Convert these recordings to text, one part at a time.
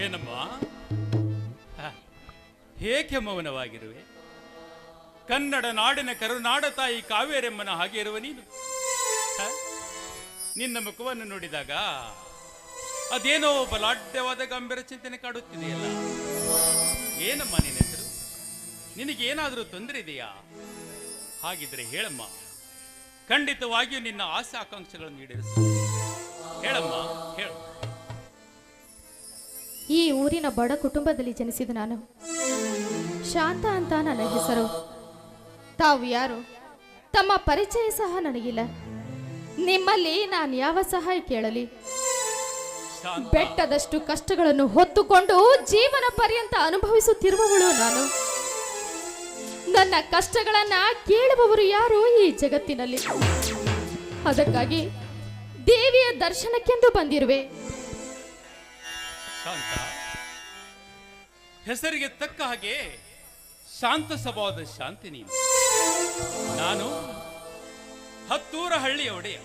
ಏನಮ್ಮ ಏಕೆ ಮೌನವಾಗಿರುವೆ? ಕನ್ನಡ ನಾಡಿನ ಕರುನಾಡ ತಾಯಿ ಕಾವೇರಮ್ಮನ ಹಾಗೆ ಇರುವ ನೀನು ನಿನ್ನ ಮುಖವನ್ನು ನೋಡಿದಾಗ ಅದೇನೋ ಬಲಾಢ್ಯವಾದ ಗಂಭೀರ ಚಿಂತನೆ ಕಾಡುತ್ತಿದೆಯಲ್ಲ. ಏನಮ್ಮ ನಿನ್ನ ಹೆಸರು? ನಿನಗೇನಾದರೂ ತೊಂದರೆ ಇದೆಯಾ? ಹಾಗಿದ್ರೆ ಹೇಳಮ್ಮ, ಖಂಡಿತವಾಗಿಯೂ ನಿನ್ನ ಆಸೆ ಆಕಾಂಕ್ಷೆಗಳನ್ನು ಈಡೇರಿಸು. ಹೇಳಮ್ಮ, ಹೇಳು. ಈ ಊರಿನ ಬಡ ಕುಟುಂಬದಲ್ಲಿ ಜನಿಸಿದ ನಾನು. ಶಾಂತ ಅಂತ ನನ್ನ ಹೆಸರು. ತಾವು ಯಾರು? ತಮ್ಮ ಪರಿಚಯ ಸಹ ನನಗಿಲ್ಲ. ನಿಮ್ಮಲ್ಲಿ ನಾನು ಯಾವ ಸಹಾಯ ಕೇಳಲಿ? ಬೆಟ್ಟದಷ್ಟು ಕಷ್ಟಗಳನ್ನು ಹೊತ್ತುಕೊಂಡು ಜೀವನ ಪರ್ಯಂತ ಅನುಭವಿಸುತ್ತಿರುವವಳು ನಾನು. ನನ್ನ ಕಷ್ಟಗಳನ್ನ ಕೇಳುವವರು ಯಾರು ಈ ಜಗತ್ತಿನಲ್ಲಿ? ಅದಕ್ಕಾಗಿ ದೇವಿಯ ದರ್ಶನಕ್ಕೆಂದು ಬಂದಿರುವೆ. ಶಾಂತ, ಹೆಸರಿಗೆ ತಕ್ಕ ಹಾಗೆ ಶಾಂತ ಸ್ವಭಾವದ ಶಾಂತಿ ನೀನು. ನಾನು ಹತ್ತೂರ ಹಳ್ಳಿಯ ಒಡೆಯ,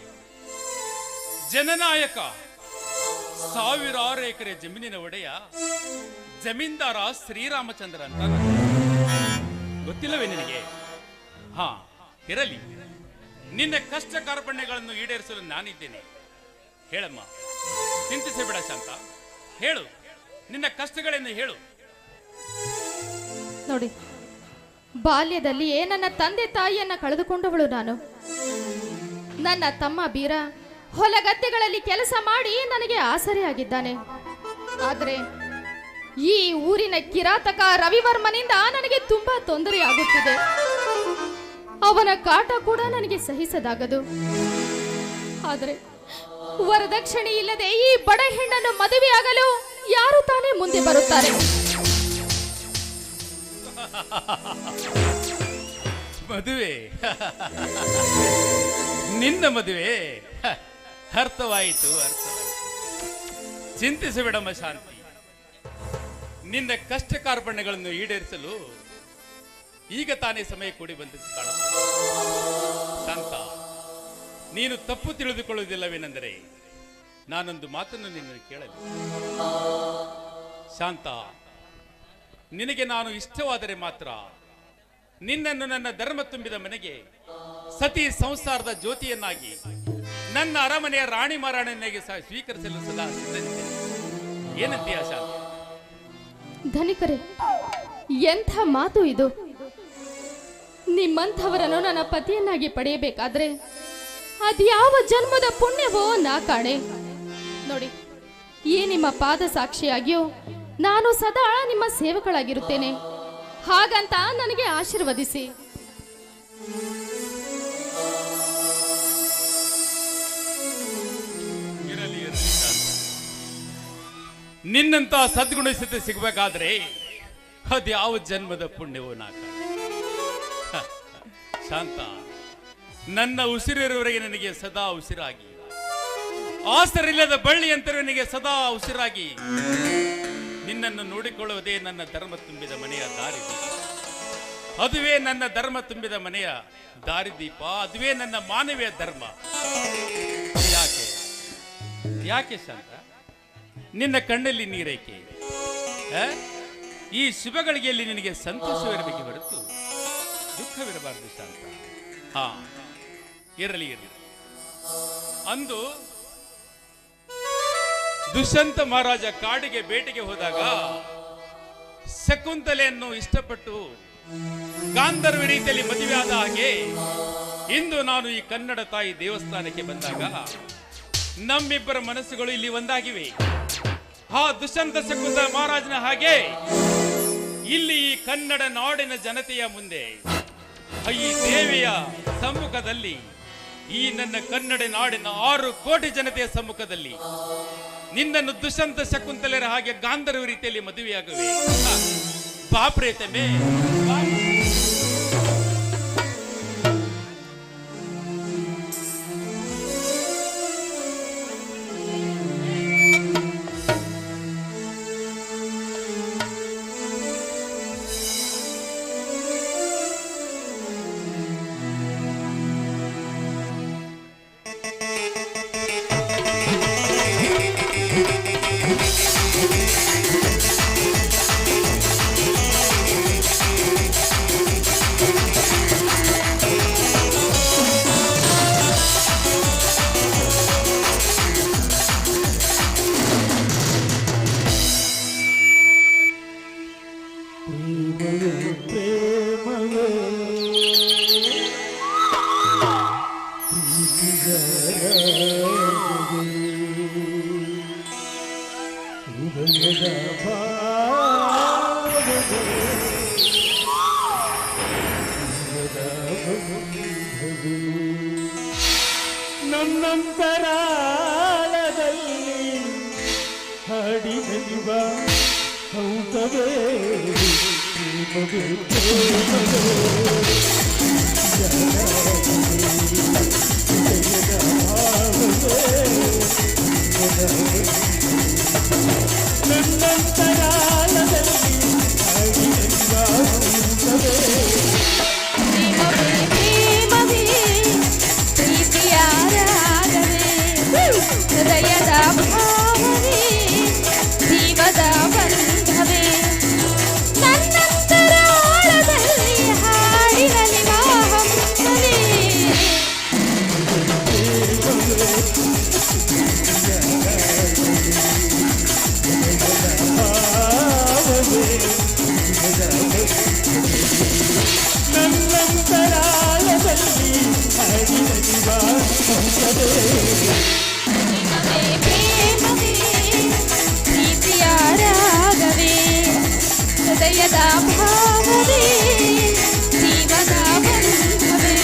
ಜನನಾಯಕ, ಸಾವಿರಾರು ಎಕರೆ ಜಮೀನಿನ ಒಡೆಯ, ಜಮೀನ್ದಾರ ಶ್ರೀರಾಮಚಂದ್ರ ಅಂತ. ಗೊತ್ತಿಲ್ಲವೇ ನಿನಗೆ? ಹಾ, ಇರಲಿ. ನಿನ್ನ ಕಷ್ಟ ಕಾರ್ಪಣ್ಯಗಳನ್ನು ಈಡೇರಿಸಲು ನಾನಿದ್ದೇನೆ. ಹೇಳಮ್ಮ, ಚಿಂತಿಸಬೇಡ ಶಾಂತ. ಹೇಳು, ನಿನ್ನ ಕಷ್ಟಗಳನ್ನು ಹೇಳು. ನೋಡಿ, ಬಾಲ್ಯದಲ್ಲಿಯೇ ನನ್ನ ತಂದೆ ತಾಯಿಯನ್ನ ಕಳೆದುಕೊಂಡವಳು ನಾನು. ನನ್ನ ತಮ್ಮ ಬೀರ ಹೊಲಗದ್ದೆಗಳಲ್ಲಿ ಕೆಲಸ ಮಾಡಿ ನನಗೆ ಆಸರೆಯಾಗಿದ್ದಾನೆ. ಆದರೆ ಈ ಊರಿನ ಕಿರಾತಕ ರವಿವರ್ಮನಿಂದ ನನಗೆ ತುಂಬಾ ತೊಂದರೆಯಾಗುತ್ತಿದೆ. ಅವನ ಕಾಟ ಕೂಡ ನನಗೆ ಸಹಿಸದಾಗದು. ಆದರೆ ವರದಕ್ಷಿಣೆ ಇಲ್ಲದೆ ಈ ಬಡ ಹೆಣ್ಣನ್ನು ಮದುವೆಯಾಗಲು ಯಾರು ತಾನೇ ಮುಂದೆ ಬರುತ್ತಾರೆ? ಮದುವೆ? ನಿನ್ನ ಮದುವೆ? ಅರ್ಥವಾಯಿತು, ಅರ್ಥವಾಯಿತು. ಚಿಂತಿಸಬೇಡಮ್ಮ ಶಾಂತಿ. ನಿನ್ನ ಕಷ್ಟ ಕಾರ್ಪಣ್ಯಗಳನ್ನು ಈಡೇರಿಸಲು ಈಗ ತಾನೇ ಸಮಯ ಕೂಡಿ ಬಂದಿದ್ದು ಕಾಣುತ್ತದೆ. ಶಾಂತ, ನೀನು ತಪ್ಪು ತಿಳಿದುಕೊಳ್ಳುವುದಿಲ್ಲವೇನೆಂದರೆ ನಾನೊಂದು ಮಾತನ್ನು ನಿನ್ನನ್ನು ಕೇಳಲಿ. ಶಾಂತ, ನಿನಗೆ ನಾನು ಇಷ್ಟವಾದರೆ ಮಾತ್ರ ನಿನ್ನನ್ನು ನನ್ನ ಧರ್ಮ ತುಂಬಿದ ಮನೆಗೆ ಸತಿ ಸಂಸಾರದ ಜ್ಯೋತಿಯನ್ನಾಗಿ ನನ್ನ ಅರಮನೆಯ ರಾಣಿ ಮಹಾರಾಣಿಯನ್ನಾಗಿ ಸ್ವೀಕರಿಸಲು ಸದಾ ಸಿದ್ಧನಿದ್ದೇನೆ. ಏನಂತೀಯ ಶಾಂತ? ಧನಿಕರೇ, ಎಂಥ ಮಾತು ಇದು? ನಿಮ್ಮಂಥವರನ್ನು ನನ್ನ ಪತಿಯನ್ನಾಗಿ ಪಡೆಯಬೇಕಾದ್ರೆ ಅದ್ಯಾವ ಜನ್ಮದ ಪುಣ್ಯವೋ ನಾ ಕಾಣೆ. ನೋಡಿ, ಈ ನಿಮ್ಮ ಪಾದ ಸಾಕ್ಷಿಯಾಗಿಯೂ ನಾನು ಸದಾ ನಿಮ್ಮ ಸೇವಕಳಾಗಿರುತ್ತೇನೆ. ಹಾಗಂತ ನನಗೆ ಆಶೀರ್ವದಿಸಿ. ನಿನ್ನಂತ ಸದ್ಗುಣಿಸಿತ ಸಿಗಬೇಕಾದ್ರೆ ಅದ್ಯಾವ ಜನ್ಮದ ಪುಣ್ಯವೋ ನಾಕ. ಶಾಂತ, ನನ್ನ ಉಸಿರಿರುವವರೆಗೆ ನನಗೆ ಸದಾ ಉಸಿರಾಗಿ, ಆಸರಿಲ್ಲದ ಬಳ್ಳಿ ಅಂತರವನಿಗೆ ಸದಾ ಉಸಿರಾಗಿ ನಿನ್ನನ್ನು ನೋಡಿಕೊಳ್ಳುವುದೇ ನನ್ನ ಧರ್ಮ ತುಂಬಿದ ಮನೆಯ ದಾರಿದೀಪ. ಅದುವೇ ನನ್ನ ಧರ್ಮ ತುಂಬಿದ ಮನೆಯ ದಾರಿದೀಪ. ಅದುವೇ ನನ್ನ ಮಾನವೀಯ ಧರ್ಮ. ಯಾಕೆ ಯಾಕೆ ಶಾಂತ ನಿನ್ನ ಕಣ್ಣಲ್ಲಿ ನೀರೇಕೆ? ಈ ಶುಭಗಳಿಗೆಯಲ್ಲಿ ನಿನಗೆ ಸಂತೋಷವಿರಬೇಕೆ ಹೊರತು ದುಃಖವಿರಬಾರದು ಶಾಂತ. ಹಾ, ಇರಲಿ ಇರಲಿ. ಅಂದು ದುಷ್ಯಂತ ಮಹಾರಾಜ ಕಾಡಿಗೆ ಬೇಟೆಗೆ ಹೋದಾಗ ಶಕುಂತಲೆಯನ್ನು ಇಷ್ಟಪಟ್ಟು ಗಾಂಧರ್ವ ರೀತಿಯಲ್ಲಿ ಮದುವೆಯಾದ ಹಾಗೆ ಇಂದು ನಾನು ಈ ಕನ್ನಡ ತಾಯಿ ದೇವಸ್ಥಾನಕ್ಕೆ ಬಂದಾಗ ನಮ್ಮಿಬ್ಬರ ಮನಸ್ಸುಗಳು ಇಲ್ಲಿ ಒಂದಾಗಿವೆ. ಆ ದುಷ್ಯಂತ ಶಕುಂತಲ ಮಹಾರಾಜನ ಹಾಗೆ ಇಲ್ಲಿ ಈ ಕನ್ನಡ ನಾಡಿನ ಜನತೆಯ ಮುಂದೆ, ಈ ದೇವಿಯ ಸಮ್ಮುಖದಲ್ಲಿ, ಈ ನನ್ನ ಕನ್ನಡ ನಾಡಿನ 6 ಕೋಟಿ ಜನತೆಯ ಸಮ್ಮುಖದಲ್ಲಿ ನಿನ್ನನ್ನು ದುಷ್ಯಂತ ಶಕುಂತಲೆಯರ ಹಾಗೆ ಗಾಂಧರ್ವ ರೀತಿಯಲ್ಲಿ ಮದುವೆಯಾಗುವೆ. ಬಾಪ್ರೇತಮೇ ನನ್ನಂತರಾಳದಲ್ಲಿ ಹಾಡಿದೆಯುವ ಹೌದವೇ ನನ್ನಂತರಾಳದಲ್ಲಿ ಹಾಡಿದೆಯುವ ಹೌದವೇ ಹೃದಯದ ಭಾವನೆ ಜೀವದ ಬಂಧವೇ ನನ್ನಂತರಾಳದಲ್ಲಿ ಹಾಡಿರಲಿ ಹಂಸವೇ. ನನ್ನಂತರಾಳದಲ್ಲಿ ಹಾಡಿರಲಿ ಹಂಸವೇ ಪ್ರೀತಿಯ ರಾಗವೇ ಹೃದಯದ ಭಾವವೇ ಜೀವದ ಬಂಧವೇ.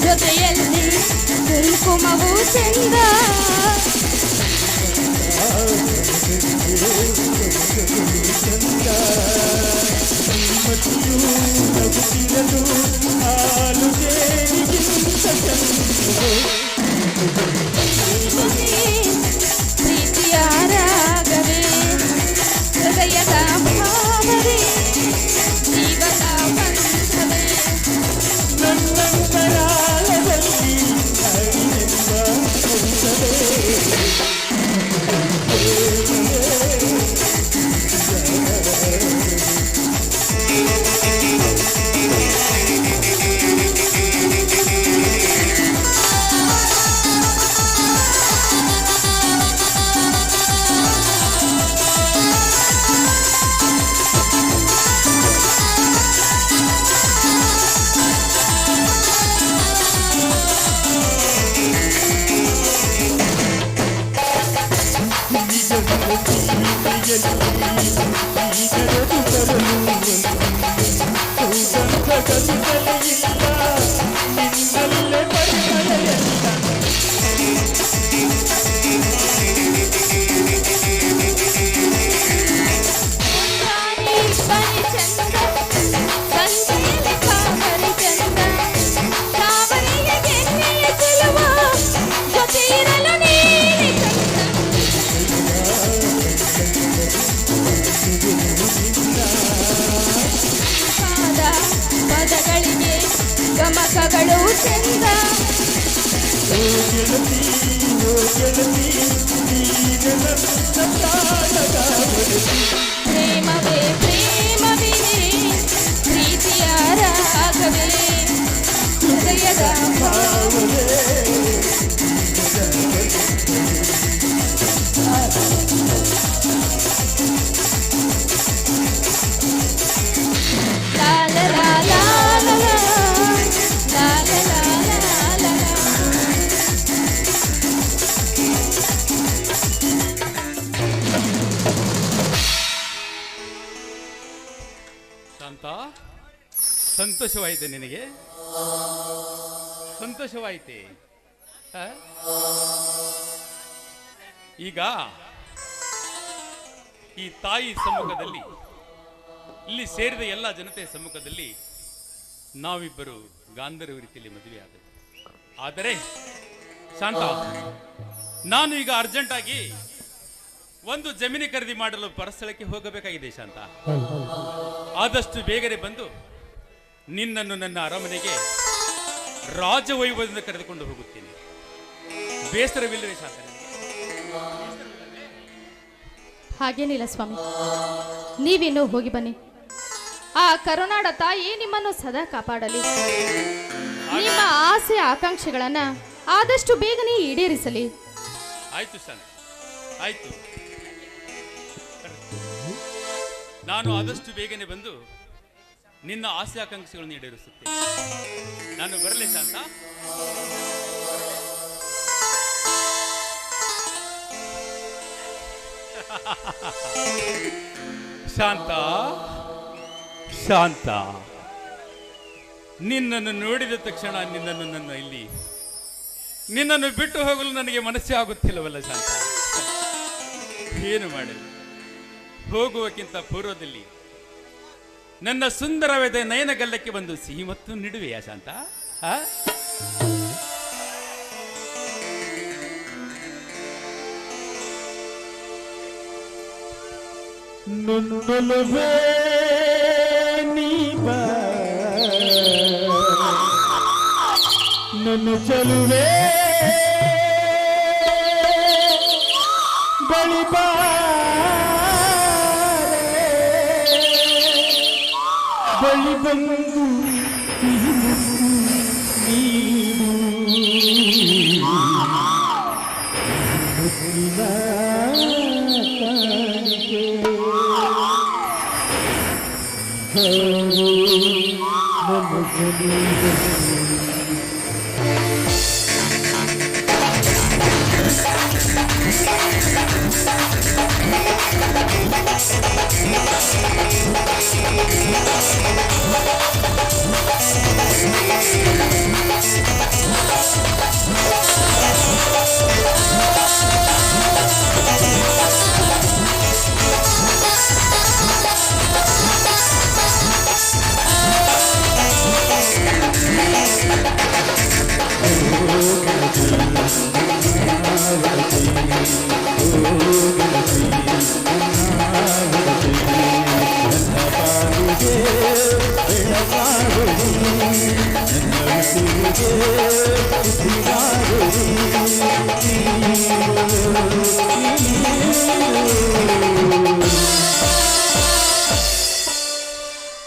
ಜೊತೆಯಲ್ಲಿ ಕುಂಕುಮವು ಚಂದ ಹಾಲು ಪ್ರೀತಿಯ ರಾಗವೇ ನಿನ್ನಲ್ಲೇ ಪರಿಮಳ ಎಲ್ಲ ಮುಂಜಾನೆ ಬನಿ ಚಂದ ಸಂಜೆಯಲ್ಲಿ ಕಾವರಿ ಚಂದ ಕಾವರಿಯ ಗೆನ್ನೆಯ ಚೆಲುವ ಜೊತೆ ಇರಲು ನೀನೆ ಚಂದ ಪದಗಳಿಗೆ ಗಮಕಗಳು ಚಂದ ಪ್ರೇಮವೇ ಪ್ರೇಮವೇ ಪ್ರೀತಿಯ ರಾಗವೇ ಹೃದಯದ ಭಾವವೇ ಲಾ ಲಾ ಲಾ ಲಾ ಲಾ ಲಾ ಲಾ ಲಾ ಲಾ ಲಾ ಶಾಂತ, ಸಂತೋಷವಾಯಿತೆ ನಿನಗೆ? ಸಂತೋಷವಾಯಿತೆ? ಆ? ಈಗ ಈ ತಾಯಿ ಸಮ್ಮುಖದಲ್ಲಿ, ಇಲ್ಲಿ ಸೇರಿದ ಎಲ್ಲ ಜನತೆಯ ಸಮ್ಮುಖದಲ್ಲಿ ನಾವಿಬ್ಬರು ಗಾಂಧರ್ವ ರೀತಿಯಲ್ಲಿ ಮದುವೆಯಾದೆವು. ಆದರೆ ಶಾಂತ, ನಾನು ಈಗ ಅರ್ಜೆಂಟ್ ಆಗಿ ಒಂದು ಜಮೀನು ಖರೀದಿ ಮಾಡಲು ಪರಸ್ಥಳಕ್ಕೆ ಹೋಗಬೇಕಾಗಿದೆ ಶಾಂತ. ಆದಷ್ಟು ಬೇಗನೆ ಬಂದು ನಿನ್ನನ್ನು ನನ್ನ ಅರಮನೆಗೆ ರಾಜವೈಭವದಿಂದ ಕರೆದುಕೊಂಡು ಹೋಗುತ್ತೇನೆ. ಬೇಸರವಿಲ್ಲವೇ ಶಾಂತ ನಿನಗೆ? ಹಾಗೇನಿಲ್ಲ ಸ್ವಾಮಿ, ನೀವಿನ್ನೂ ಹೋಗಿ ಬನ್ನಿ. ಆ ಕರುನಾಡ ತಾಯಿ ನಿಮ್ಮನ್ನು ಸದಾ ಕಾಪಾಡಲಿ. ನಿಮ್ಮ ಆಸೆ ಆಕಾಂಕ್ಷೆಗಳನ್ನ ಆದಷ್ಟು ಬೇಗನೆ ಈಡೇರಿಸಲಿ. ಆಯ್ತು ಶಾಂತ, ಆಯ್ತು. ನಾನು ಆದಷ್ಟು ಬೇಗನೆ ಬಂದು ನಿನ್ನ ಆಸೆ ಆಕಾಂಕ್ಷೆಗಳನ್ನು ಈಡೇರಿಸುತ್ತೇನೆ. ನಾನು ಬರಲೇ ಶಾಂತ? ಶಾಂತ, ಶಾಂತ, ನಿನ್ನನ್ನು ನೋಡಿದ ತಕ್ಷಣ ನಿನ್ನನ್ನು ಬಿಟ್ಟು ಹೋಗಲು ನನಗೆ ಮನಸ್ಸೇ ಆಗುತ್ತಿಲ್ಲವಲ್ಲ ಶಾಂತ. ಏನು ಮಾಡಲಿ? ಹೋಗುವಕ್ಕಿಂತ ಪೂರ್ವದಲ್ಲಿ ನನ್ನ ಸುಂದರವಾದ ನಯನಗಲ್ಲಕ್ಕೆ ಬಂದು ಸಿಹಿ ಮತ್ತು ನೀಡುವೆಯಾ ಶಾಂತ? ಆ? ನನ್ನೊಲವೇ ನೀ ಬಾ, ನನ್ನ ಚೆಲುವೆ ಬಳಿ ಬಾ, ಬಳಿ ಬಂದು ನೀನು ಮುತ್ತಿನ ಕಾಣಿಕೆ. ನನ್ನ ಚೆಲುವೆ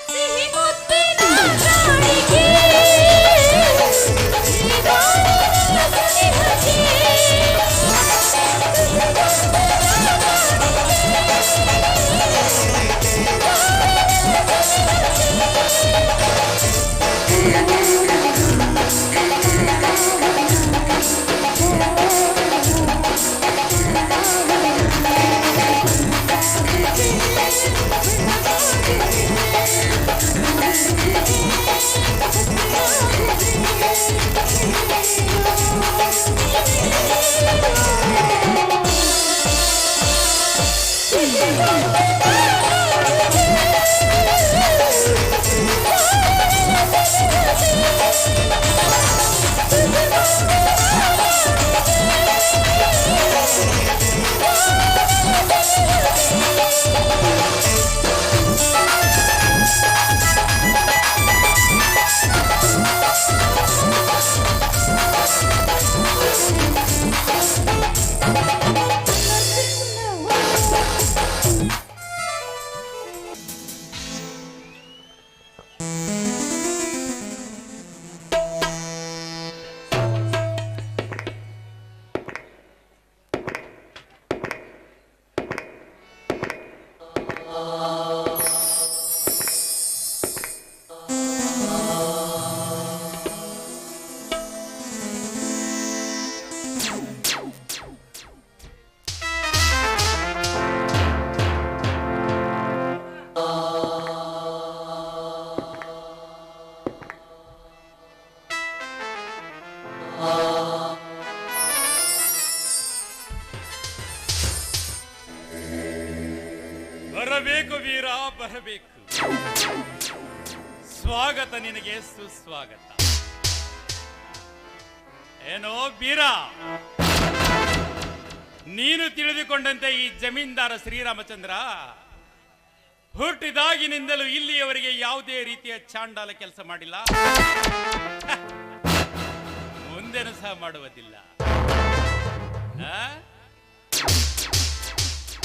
ಸಿಹಿ ಮುತ್ತಿನ ಕಾಣಿಕೆ, ಶ್ರೀರಾಮನ ಸನಿಹಕ್ಕೆ. ಬರಬೇಕು ವೀರ, ಬರಬೇಕು. ಸ್ವಾಗತ ನಿನಗೆ, ಸುಸ್ವಾಗತ. ಏನೋ ವೀರ, ನೀನು ತಿಳಿದುಕೊಂಡಂತೆ ಈ ಜಮೀನ್ದಾರ ಶ್ರೀರಾಮಚಂದ್ರ ಹುಟ್ಟಿದಾಗಿನಿಂದಲೂ ಇಲ್ಲಿಯವರೆಗೆ ಯಾವುದೇ ರೀತಿಯ ಚಾಂಡಾಲ ಕೆಲಸ ಮಾಡಿಲ್ಲ, ಮುಂದೆನೂ ಸಹ ಮಾಡುವುದಿಲ್ಲ.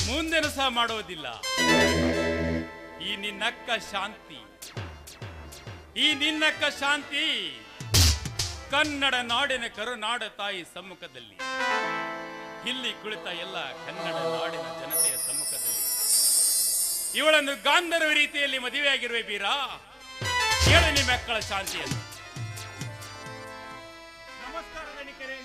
ಮುಂದೆನೂ ಸಹ ಮಾಡುವುದಿಲ್ಲ. ಈ ನಿನ್ನಕ್ಕ ಶಾಂತಿ, ಈ ನಿನ್ನಕ್ಕ ಶಾಂತಿ ಕನ್ನಡ ನಾಡಿನ ಕರುನಾಡ ತಾಯಿ ಸಮ್ಮುಖದಲ್ಲಿ, ಇಲ್ಲಿ ಕುಳಿತ ಎಲ್ಲ ಕನ್ನಡ ನಾಡಿನ ಜನತೆಯ ಸಮ್ಮುಖದಲ್ಲಿ ಇವಳನ್ನು ಗಾಂಧರ್ವ ರೀತಿಯಲ್ಲಿ ಮದುವೆಯಾಗಿರುವೆ ವೀರ. ಕೇಳು ನಿಮ್ಮ ಮಕ್ಕಳ ಶಾಂತಿಯನ್ನು. ನಮಸ್ಕಾರ ಗಣಿಕರೇ,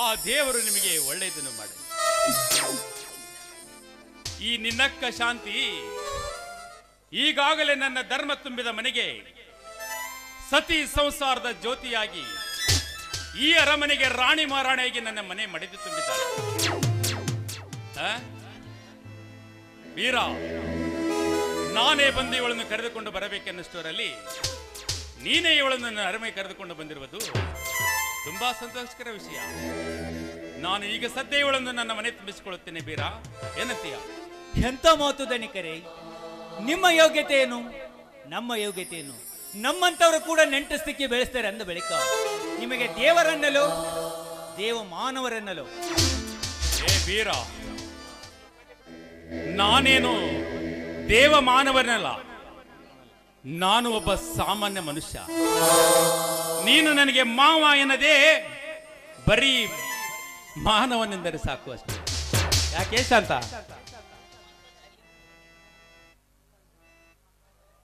ಆ ದೇವರು ನಿಮಗೆ ಒಳ್ಳೆಯದನ್ನು ಮಾಡಲಿ. ಈ ನಿನ್ನಕ್ಕ ಶಾಂತಿ ಈಗಾಗಲೇ ನನ್ನ ಧರ್ಮ ತುಂಬಿದ ಮನೆಗೆ ಸತಿ ಸಂಸಾರದ ಜ್ಯೋತಿಯಾಗಿ ಈ ಅರಮನೆಗೆ ರಾಣಿ ಮಹಾರಾಣಿಯಾಗಿ ನನ್ನ ಮನೆ ಮಡಿದು ತುಂಬಿದ್ದಾಳೆ. ವೀರ, ನಾನೇ ಬಂದು ಇವಳನ್ನು ಕರೆದುಕೊಂಡು ಬರಬೇಕೆನ್ನುಷ್ಟರಲ್ಲಿ ನೀನೇ ಇವಳನ್ನು ನನ್ನ ಅರಮನೆಗೆ ಕರೆದುಕೊಂಡು ಬಂದಿರುವುದು ತುಂಬಾ ಸಂತೋಷಕರ ವಿಷಯ. ನಾನು ಈಗ ಸದ್ಯ ಇವಳನ್ನು ನನ್ನ ಮನೆ ತುಂಬಿಸಿಕೊಳ್ಳುತ್ತೇನೆ. ವೀರ, ಏನಂತೀಯ? ಎಂತ ಮಾತು ದಣಿಕರೇ, ನಿಮ್ಮ ಯೋಗ್ಯತೆ ಏನು, ನಮ್ಮ ಯೋಗ್ಯತೆ ಏನು? ನಮ್ಮಂತವರು ಕೂಡ ನೆಂಟಸ್ತಿಕೆ ಬೆಳೆಸ್ತಾರೆ ಅಂದ ಬಳಿಕ ನಿಮಗೆ ದೇವರನ್ನಲು ದೇವ ಮಾನವರನ್ನಲು. ಏ ವೀರ, ನಾನೇನು ದೇವ ಮಾನವರನ್ನಲ್ಲ, ನಾನು ಒಬ್ಬ ಸಾಮಾನ್ಯ ಮನುಷ್ಯ. ನೀನು ನನಗೆ ಮಾವ ಎನ್ನದೇ ಬರೀ ಮಾನವನೆಂದರೆ ಸಾಕು ಅಷ್ಟೇ. ಯಾಕೆ ಶಾಂತ?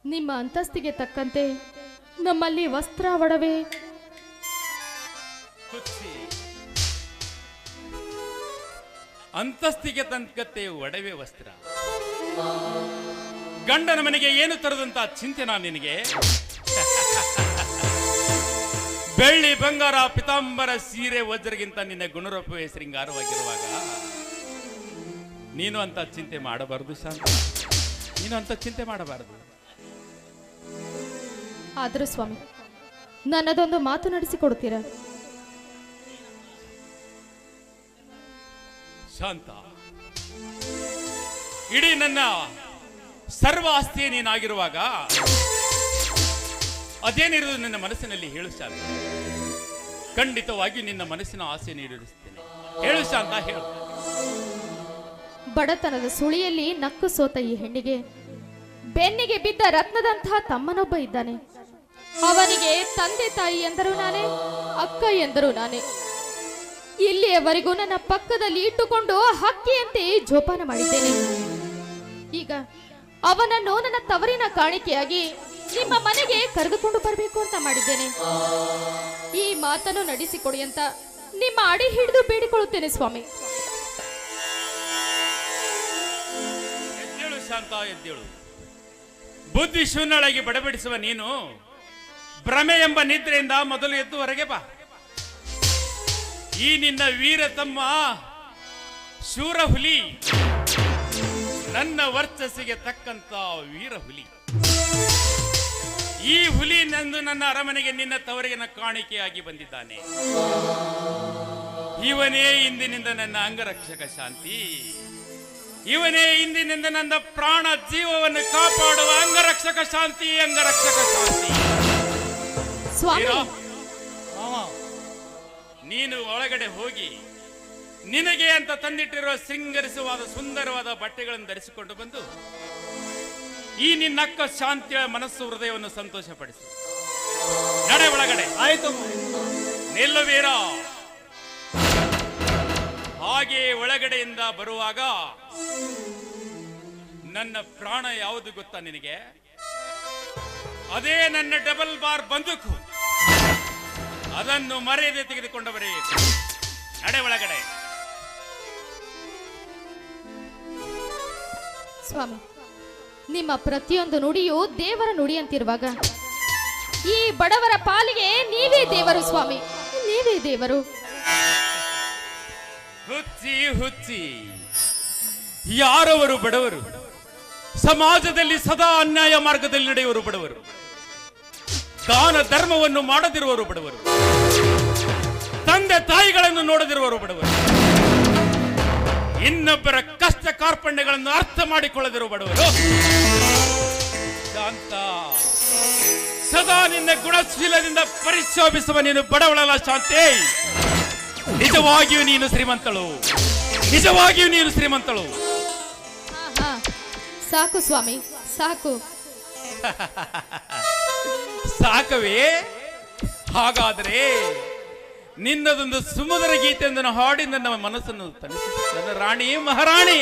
ನಿಮ್ಮ ಅಂತಸ್ತಿಗೆ ತಕ್ಕಂತೆ ನಮ್ಮಲ್ಲಿ ವಸ್ತ್ರ ಒಡವೆ ಅಂತಸ್ತಿಗೆ ತಕ್ಕಂತೆ ಒಡವೆ ವಸ್ತ್ರ, ಗಂಡನ ಮನೆಗೆ ಏನು ತರದಂತ ಚಿಂತೆ ನಾನು ನಿನಗೆ? ಬೆಳ್ಳಿ ಬಂಗಾರ ಪಿತಾಂಬರ ಸೀರೆ ವಜ್ರಗಿಂತ ನಿನ್ನ ಗುಣರೂಪವೇ ಶೃಂಗಾರವಾಗಿರುವಾಗ ನೀನು ಅಂತ ಚಿಂತೆ ಮಾಡಬಾರದು ಶಾಂತ, ನೀನು ಅಂತ ಚಿಂತೆ ಮಾಡಬಾರದು. ಆದರೂ ಸ್ವಾಮಿ, ನನ್ನದೊಂದು ಮಾತು ನಡೆಸಿಕೊಡ್ತೀರಾ? ಶಾಂತ, ಇಡೀ ನನ್ನ ಸರ್ವ ಆಸ್ತಿಯೇ ನೀನಾಗಿರುವಾಗ ಅದೇನಿರುವುದು ನನ್ನ ಮನಸ್ಸಿನಲ್ಲಿ ಹೇಳು ಶಾಂತ. ಖಂಡಿತವಾಗಿ ನಿನ್ನ ಮನಸ್ಸಿನ ಆಸೆ ನೀಡಿರುತ್ತೇನೆ. ಹೇಳು ಶಾಂತ, ಹೇಳು. ಬಡತನದ ಸುಳಿಯಲ್ಲಿ ನಕ್ಕು ಸೋತ ಈ ಹೆಣ್ಣಿಗೆ ಬೆನ್ನಿಗೆ ಬಿದ್ದ ರತ್ನದಂತಹ ತಮ್ಮನೊಬ್ಬ ಇದ್ದಾನೆ. ಅವನಿಗೆ ತಂದೆ ತಾಯಿ ಎಂದರು ನಾನೇ, ಅಕ್ಕ ಎಂದರು ನಾನೇ. ಇಲ್ಲಿಯವರೆಗೂ ನನ್ನ ಪಕ್ಕದಲ್ಲಿ ಇಟ್ಟುಕೊಂಡು ಹಕ್ಕಿಯಂತೆ ಜೋಪಾನ ಮಾಡಿದ್ದೇನೆ. ಈಗ ಅವನನ್ನು ನನ್ನ ತವರಿನ ಕಾಣಿಕೆಯಾಗಿ ನಿಮ್ಮ ಮನೆಗೆ ಕರೆದುಕೊಂಡು ಬರಬೇಕು ಅಂತ ಮಾಡಿದ್ದೇನೆ. ಈ ಮಾತನ್ನು ನಡೆಸಿಕೊಡಿ ಅಂತ ನಿಮ್ಮ ಅಡಿ ಹಿಡಿದು ಬೇಡಿಕೊಳ್ಳುತ್ತೇನೆ ಸ್ವಾಮಿ. ಎದ್ದೇಳು ಶಾಂತ, ಎದ್ದೇಳು. ಬುದ್ಧಿ ಶೂನ್ಯಳಾಗಿ ಬಡಬಡಿಸುವ ನೀನು ಭ್ರಮೆ ಎಂಬ ನಿದ್ರೆಯಿಂದ ಮೊದಲು ಎದ್ದು ಹೊರಗೆ ಬಾ. ಈ ನಿನ್ನ ವೀರ ತಮ್ಮ ಶೂರ ಹುಲಿ, ನನ್ನ ವರ್ಚಸ್ಸಿಗೆ ತಕ್ಕಂತ ವೀರ ಹುಲಿ. ಈ ಹುಲಿ ನನ್ನ ಅರಮನೆಗೆ ನಿನ್ನ ತವರಿನ ಕಾಣಿಕೆಯಾಗಿ ಬಂದಿದ್ದಾನೆ. ಇವನೇ ಇಂದಿನಿಂದ ನನ್ನ ಅಂಗರಕ್ಷಕ ಶಾಂತಿ. ಇವನೇ ಇಂದಿನಿಂದ ನನ್ನ ಪ್ರಾಣ ಜೀವವನ್ನು ಕಾಪಾಡುವ ಅಂಗರಕ್ಷಕ ಶಾಂತಿ. ಅಂಗರಕ್ಷಕ ಶಾಂತಿ. ಸ್ವಾಮಿ, ಮಾವ, ನೀನು ಒಳಗಡೆ ಹೋಗಿ ನಿನಗೆ ಅಂತ ತಂದಿಟ್ಟಿರುವ ಶೃಂಗರಿಸುವಾದ ಸುಂದರವಾದ ಬಟ್ಟೆಗಳನ್ನು ಧರಿಸಿಕೊಂಡು ಬಂದು ಈ ನಿನ್ನಕ್ಕ ಶಾಂತಿಯ ಮನಸ್ಸು ಹೃದಯವನ್ನು ಸಂತೋಷಪಡಿಸು. ನಡೆ ಒಳಗಡೆ. ಆಯ್ತು. ನಿಲ್ಲು ವೀರ. ಹಾಗೆ ಒಳಗಡೆಯಿಂದ ಬರುವಾಗ ನನ್ನ ಪ್ರಾಣ ಯಾವುದು ಗೊತ್ತಾ ನಿನಗೆ? ಅದೇ ನನ್ನ ಡಬಲ್ ಬಾರ್ ಬಂದೂಕು. ಅದನ್ನು ಮರೆಯದೆ ತೆಗೆದುಕೊಂಡು ಬರೆಯಬೇಕು. ನಡೆ ಒಳಗಡೆ. ಸ್ವಾಮಿ, ನಿಮ್ಮ ಪ್ರತಿಯೊಂದು ನುಡಿಯು ದೇವರ ನುಡಿ ಅಂತಿರುವಾಗ ಈ ಬಡವರ ಪಾಲಿಗೆ ನೀವೇ ದೇವರು ಸ್ವಾಮಿ, ನೀವೇ ದೇವರು. ಹುಚ್ಚಿ ಹುಚ್ಚಿ, ಯಾರವರು ಬಡವರು? ಸಮಾಜದಲ್ಲಿ ಸದಾ ಅನ್ಯಾಯ ಮಾರ್ಗದಲ್ಲಿ ನಡೆಯುವರು ಬಡವರು. ದಾನ ಧರ್ಮವನ್ನು ಮಾಡದಿರುವರು ಬಡವರು. ತಂದೆ ತಾಯಿಗಳನ್ನು ನೋಡದಿರುವರು ಬಡವರು. ಇನ್ನೊಬ್ಬರ ಕಷ್ಟ ಕಾರ್ಪಣ್ಯಗಳನ್ನು ಅರ್ಥ ಮಾಡಿಕೊಳ್ಳದಿರುವ ಬಡವರು. ಶಾಂತ, ಸದಾ ನಿನ್ನ ಗುಣಶೀಲದಿಂದ ಪರಿಶೋಭಿಸುವ ನೀನು ಬಡವಳಲ್ಲ ಶಾಂತಿ. ನಿಜವಾಗಿಯೂ ನೀನು ಶ್ರೀಮಂತಳು. ನಿಜವಾಗಿಯೂ ನೀನು ಶ್ರೀಮಂತಳು. ಹಾ, ಸಾಕು ಸ್ವಾಮಿ, ಸಾಕು. ಸಾಕವೇ? ಹಾಗಾದರೆ ನಿನ್ನದೊಂದು ಸುಮಧುರ ಗೀತೆಯನ್ನು ಹಾಡಿ ನನ್ನ ಮನಸ್ಸನ್ನು ತಣಿಸು ನನ್ನ ರಾಣಿ ಮಹಾರಾಣಿ.